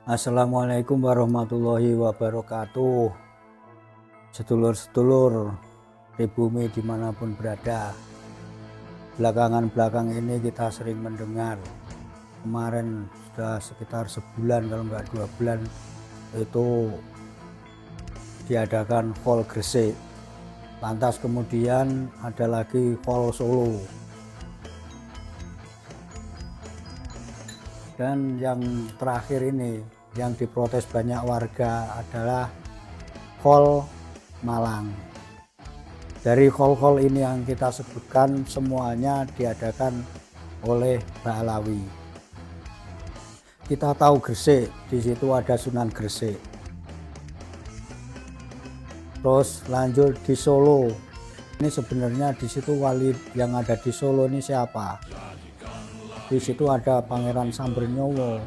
Assalamualaikum warahmatullahi wabarakatuh. Sedulur-sedulur pribumi dimanapun berada, belakangan ini kita sering mendengar, kemarin sudah sekitar sebulan kalau enggak 2 bulan itu diadakan Hall Gresik. Lantas kemudian ada lagi Hall Solo. Dan yang terakhir ini yang diprotes banyak warga adalah Hall Malang. Dari hall-hall ini yang kita sebutkan semuanya diadakan oleh Ba'alawi. Kita tahu Gresik, di situ ada Sunan Gresik. Terus lanjut di Solo. Ini sebenarnya di situ wali yang ada di Solo ini siapa? Di situ ada Pangeran Sambernyowo,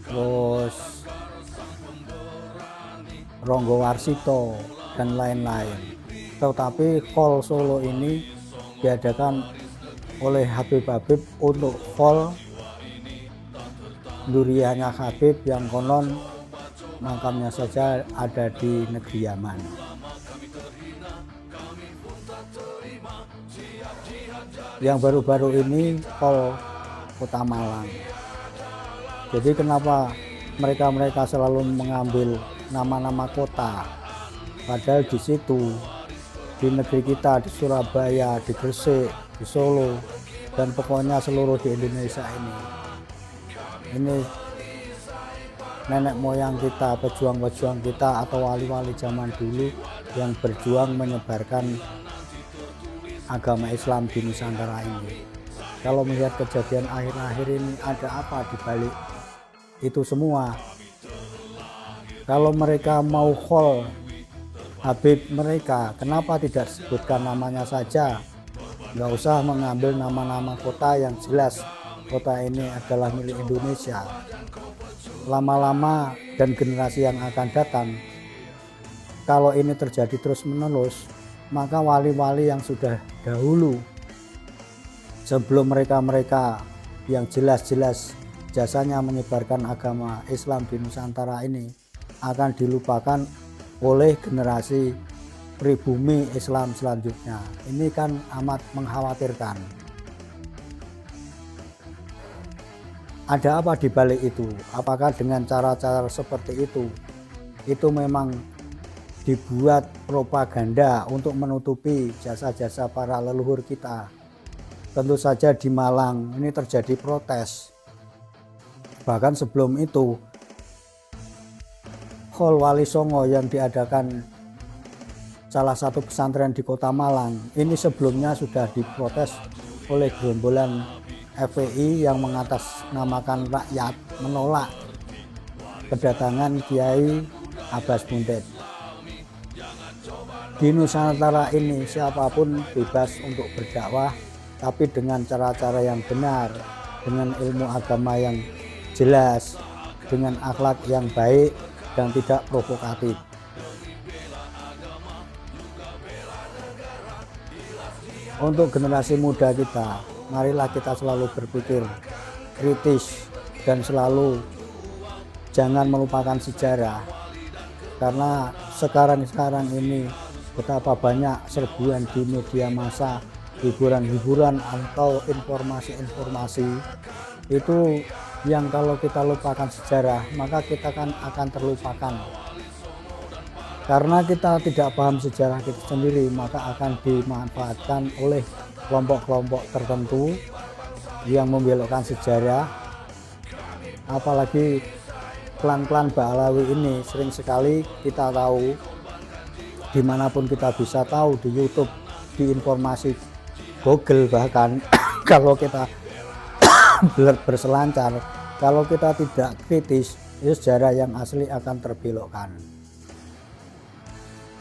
terus Ronggowarsito dan lain-lain. Tetapi Hall Solo ini diadakan oleh Habib untuk hall duriannya Habib yang konon makamnya saja ada di negeri Yaman. Yang baru-baru ini Hall Kota Malang. Jadi kenapa mereka selalu mengambil nama-nama kota, padahal di situ di negeri kita, di Surabaya, di Gresik, di Solo, dan pokoknya seluruh di Indonesia ini nenek moyang kita, pejuang-pejuang kita atau wali-wali zaman dulu yang berjuang menyebarkan agama Islam di Nusantara ini. Kalau melihat kejadian akhir-akhir ini, ada apa di balik itu semua? Kalau mereka mau hall Habib mereka, kenapa tidak sebutkan namanya saja? Nggak usah mengambil nama-nama kota yang jelas kota ini adalah milik Indonesia. Lama-lama dan generasi yang akan datang, kalau ini terjadi terus-menerus, maka wali-wali yang sudah dahulu sebelum mereka yang jelas-jelas jasanya menyebarkan agama Islam di Nusantara ini akan dilupakan oleh generasi pribumi Islam selanjutnya. Ini kan amat mengkhawatirkan. Ada apa di balik itu? Apakah dengan cara-cara seperti itu memang dibuat propaganda untuk menutupi jasa-jasa para leluhur kita? Tentu saja di Malang ini terjadi protes. Bahkan sebelum itu Hall Wali Songo yang diadakan salah satu pesantren di Kota Malang ini sebelumnya sudah diprotes oleh gerombolan FPI yang mengatasnamakan rakyat menolak kedatangan Kiai Abbas Buntet. Di Nusantara ini siapapun bebas untuk berdakwah, tapi dengan cara-cara yang benar, dengan ilmu agama yang jelas, dengan akhlak yang baik dan tidak provokatif. Untuk generasi muda kita, marilah kita selalu berpikir kritis dan selalu jangan melupakan sejarah, karena sekarang ini betapa banyak serbuan di media massa, hiburan-hiburan atau informasi-informasi itu yang kalau kita lupakan sejarah maka kita akan terlupakan. Karena kita tidak paham sejarah kita sendiri, maka akan dimanfaatkan oleh kelompok-kelompok tertentu yang membelokkan sejarah. Apalagi klan-klan Ba'alawi ini sering sekali kita tahu, dimanapun kita bisa tahu, di YouTube, di informasi Google bahkan kalau kita berselancar, kalau kita tidak kritis, sejarah yang asli akan terbelokkan.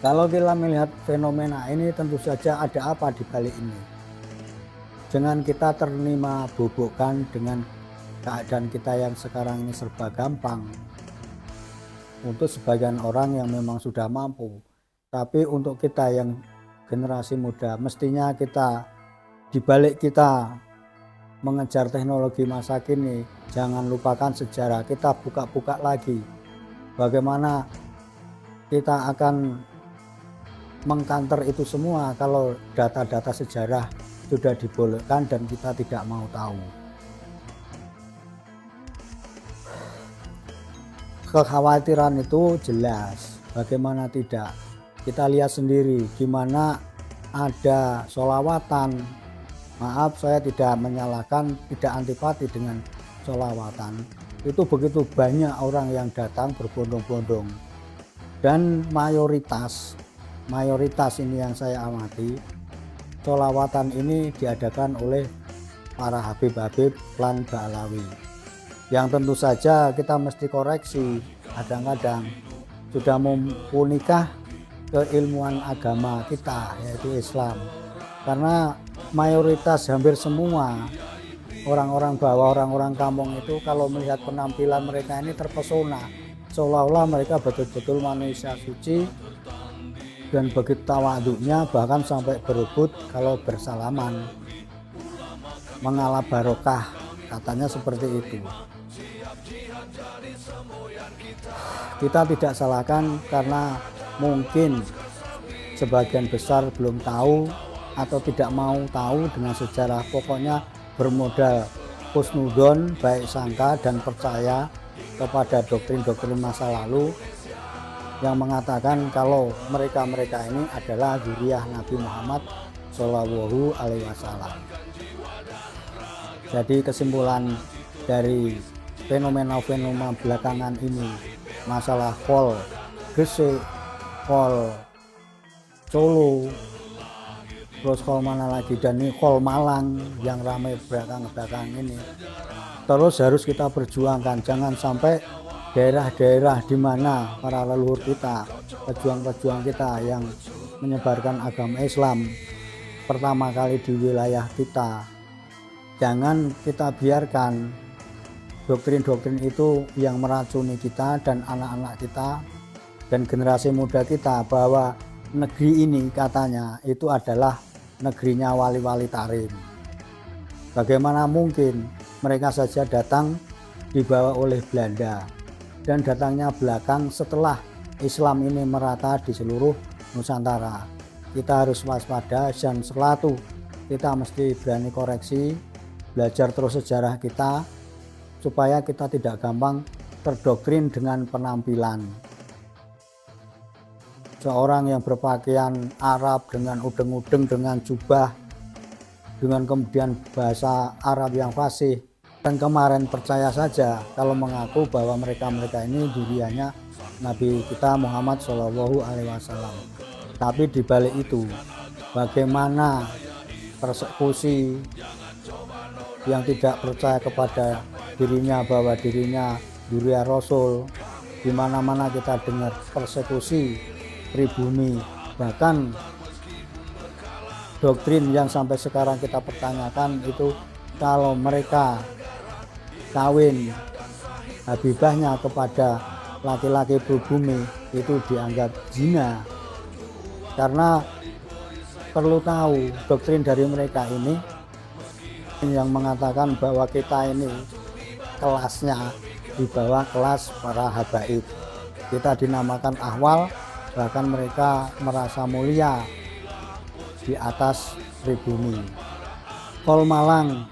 Kalau kita melihat fenomena ini, tentu saja ada apa di balik ini. Jangan kita terima bobokan dengan keadaan kita yang sekarang ini serba gampang. Untuk sebagian orang yang memang sudah mampu, tapi untuk kita yang generasi muda, mestinya kita di balik kita mengejar teknologi masa kini, jangan lupakan sejarah. Kita buka-buka lagi bagaimana kita akan mengkanter itu semua kalau data-data sejarah sudah dibolehkan dan kita tidak mau tahu. Kekhawatiran itu jelas, bagaimana tidak. Kita lihat sendiri gimana ada sholawatan. Maaf, saya tidak menyalahkan, tidak antipati dengan sholawatan. Itu begitu banyak orang yang datang berbondong-bondong. Dan mayoritas ini yang saya amati, sholawatan ini diadakan oleh para habib-habib klan Ba'alawi. Yang tentu saja kita mesti koreksi, kadang-kadang sudah mempunikah keilmuan agama kita, yaitu Islam. Karena mayoritas hampir semua orang-orang bawah, orang-orang kampung itu kalau melihat penampilan mereka ini terpesona, seolah-olah mereka betul-betul manusia suci dan begitu tawaduknya, bahkan sampai berebut kalau bersalaman, mengalah barokah, katanya seperti itu. Kita tidak salahkan karena mungkin sebagian besar belum tahu atau tidak mau tahu dengan sejarah. Pokoknya bermodal husnudon, baik sangka dan percaya kepada doktrin-doktrin masa lalu yang mengatakan kalau mereka ini adalah zuriyah Nabi Muhammad Shallallahu Alaihi Wasallam. Jadi kesimpulan dari fenomena-fenomena belakangan ini, masalah Khol Gresik, Khol Solo, terus Khol mana lagi, dan ini Khol Malang yang ramai belakang ini, terus harus kita perjuangkan. Jangan sampai daerah-daerah di mana para leluhur kita, pejuang-pejuang kita yang menyebarkan agama Islam pertama kali di wilayah kita, jangan kita biarkan doktrin-doktrin itu yang meracuni kita dan anak-anak kita dan generasi muda kita, bahwa negeri ini katanya itu adalah negerinya wali-wali tarim. Bagaimana mungkin mereka saja datang dibawa oleh Belanda, dan datangnya belakang setelah Islam ini merata di seluruh Nusantara. Kita harus waspada dan selalu kita mesti berani koreksi, belajar terus sejarah kita supaya kita tidak gampang terdoktrin dengan penampilan. Seorang yang berpakaian Arab dengan udeng-udeng, dengan jubah, dengan kemudian bahasa Arab yang fasih, dan kemarin percaya saja kalau mengaku bahwa mereka ini dirianya Nabi kita Muhammad Shallallahu Alaihi Wasallam. Tapi di balik itu, bagaimana persekusi yang tidak percaya kepada dirinya bahwa dirinya zuriyah Rasul, di mana-mana kita dengar persekusi pribumi, bahkan doktrin yang sampai sekarang kita pertanyakan itu kalau mereka kawin habibahnya kepada laki-laki pribumi itu dianggap zina. Karena perlu tahu doktrin dari mereka ini yang mengatakan bahwa kita ini kelasnya di bawah kelas para habaib, kita dinamakan ahwal, bahkan mereka merasa mulia di atas pribumi. Khol Malang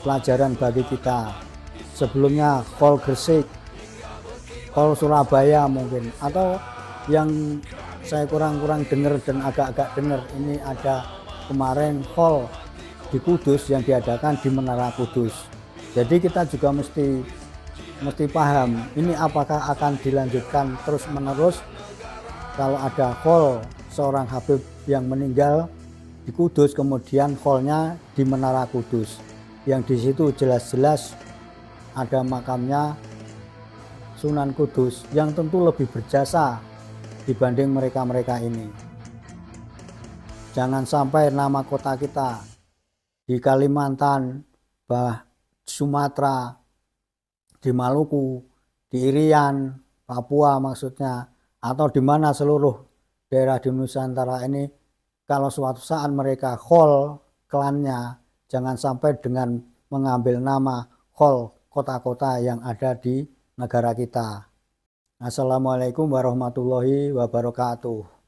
pelajaran bagi kita. Sebelumnya Khol Gresik, Khol Surabaya mungkin, atau yang saya kurang dengar dan agak-agak dengar ini ada kemarin Khol di Kudus yang diadakan di Menara Kudus. Jadi kita juga mesti paham ini apakah akan dilanjutkan terus menerus. Kalau ada Khol seorang habib yang meninggal di Kudus, kemudian Kholnya di Menara Kudus, yang di situ jelas-jelas ada makamnya Sunan Kudus, yang tentu lebih berjasa dibanding mereka ini. Jangan sampai nama kota kita di Kalimantan, Sumatera, di Maluku, di Irian, Papua maksudnya, atau di mana seluruh daerah di Nusantara ini, kalau suatu saat mereka Khol klannya, jangan sampai dengan mengambil nama hall kota-kota yang ada di negara kita. Assalamualaikum warahmatullahi wabarakatuh.